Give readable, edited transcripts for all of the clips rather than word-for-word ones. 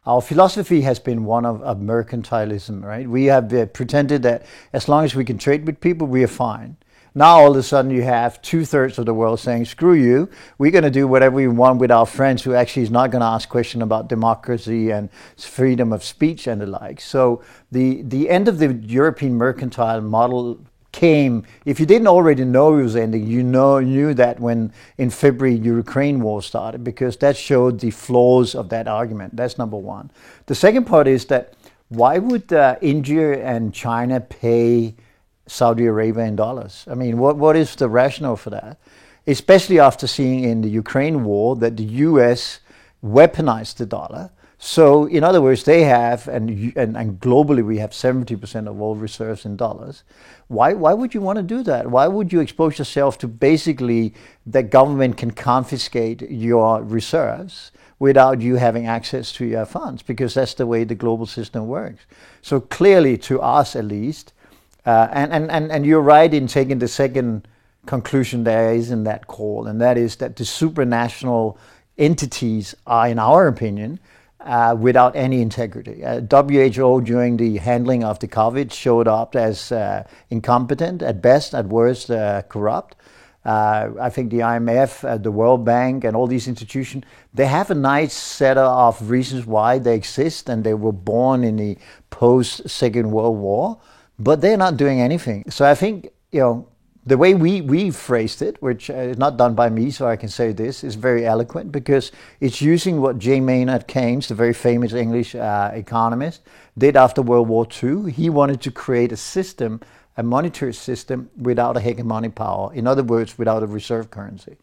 our philosophy has been one of mercantilism, right? We have pretended that as long as we can trade with people, we are fine. Now all of a sudden you have 2/3 of the world saying, screw you, we're going to do whatever we want with our friends who actually is not going to ask questions about democracy and freedom of speech and the like. So the end of the European mercantile model came, if you didn't already know it was ending, you knew that when in February Ukraine war started, because that showed the flaws of that argument. That's number one. The second part is that why would India and China pay Saudi Arabia in dollars? I mean, what is the rationale for that? Especially after seeing in the Ukraine war that the US weaponized the dollar. So, in other words, they have, and globally we have 70% of all reserves in dollars. Why would you want to do that? Why would you expose yourself to basically the government can confiscate your reserves without you having access to your funds? Because that's the way the global system works. So clearly, to us at least, and you're right in taking the second conclusion there is in that call, and that is that the supranational entities are, in our opinion, without any integrity. WHO during the handling of the COVID showed up as incompetent, at best, at worst corrupt. I think the IMF, the World Bank, and all these institutions, they have a nice set of reasons why they exist, and they were born in the post-Second World War, but they're not doing anything. So I think, the way we phrased it, which is not done by me, so I can say this, is very eloquent, because it's using what J. Maynard Keynes, the very famous English economist, did after World War II. He wanted to create a system, a monetary system, without a hegemonic power. In other words, without a reserve currency.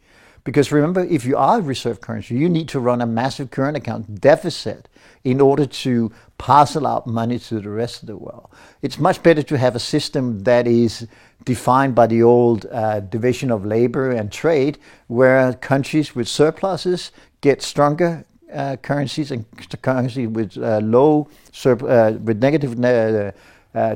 Because remember, if you are a reserve currency, you need to run a massive current account deficit in order to parcel out money to the rest of the world. It's much better to have a system that is defined by the old division of labor and trade, where countries with surpluses get stronger currencies, and currency with with negative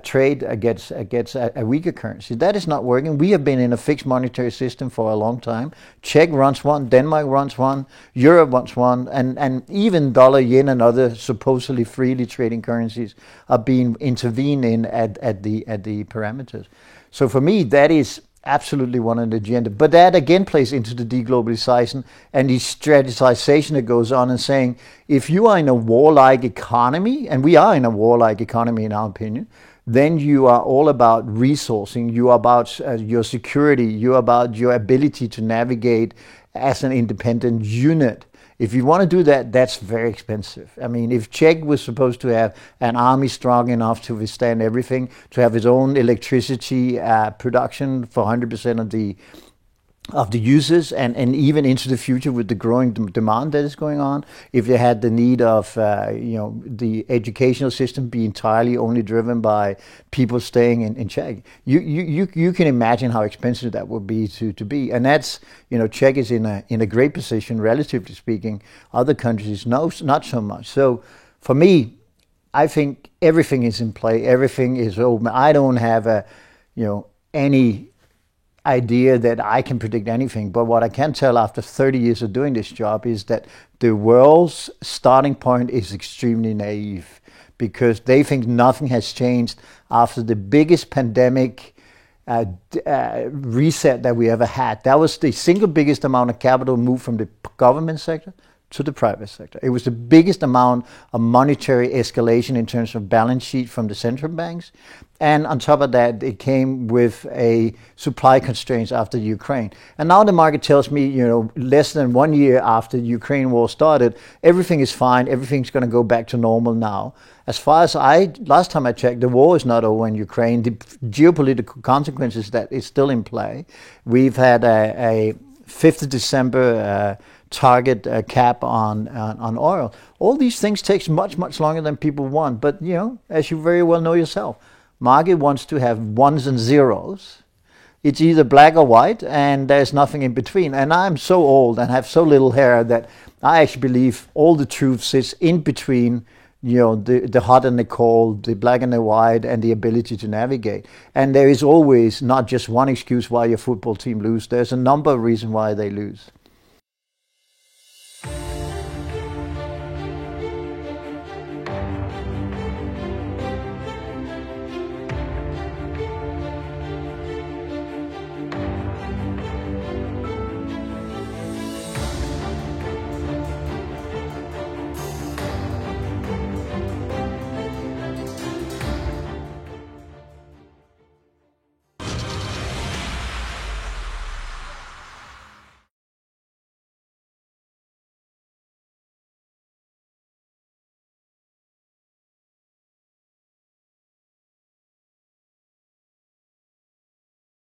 trade gets a weaker currency. That is not working. We have been in a fixed monetary system for a long time. Czech runs one, Denmark runs one, Europe runs one, and even dollar, yen, and other supposedly freely trading currencies are being intervened in at the parameters. So for me, that is absolutely one on the agenda. But that again plays into the deglobalization and the strategization that goes on, and saying, if you are in a warlike economy, and we are in a warlike economy in our opinion, then you are all about resourcing, you are about your security, you are about your ability to navigate as an independent unit. If you want to do that, that's very expensive. I mean, if Czech was supposed to have an army strong enough to withstand everything, to have its own electricity production for 100% of the users, and even into the future with the growing demand that is going on, if they had the need of the educational system be entirely only driven by people staying in Czech, you can imagine how expensive that would be to be. And that's, Czech is in a great position, relatively speaking. Other countries, no, not so much. So for me, I think everything is in play, everything is open. I don't have any idea that I can predict anything, but what I can tell after 30 years of doing this job is that the world's starting point is extremely naive, because they think nothing has changed after the biggest pandemic reset that we ever had. That was the single biggest amount of capital moved from the government sector to the private sector. It was the biggest amount of monetary escalation in terms of balance sheet from the central banks. And on top of that, it came with a supply constraints after Ukraine. And now the market tells me, less than 1 year after the Ukraine war started, everything is fine, everything's going to go back to normal now. As far as last time I checked, the war is not over in Ukraine. The geopolitical consequences that is still in play. We've had a 5th of December target cap on oil. All these things takes much longer than people want. But, as you very well know yourself, market wants to have ones and zeros. It's either black or white, and there's nothing in between. And I'm so old and have so little hair that I actually believe all the truth sits in between, the hot and the cold, the black and the white, and the ability to navigate. And there is always not just one excuse why your football team lose. There's a number of reasons why they lose.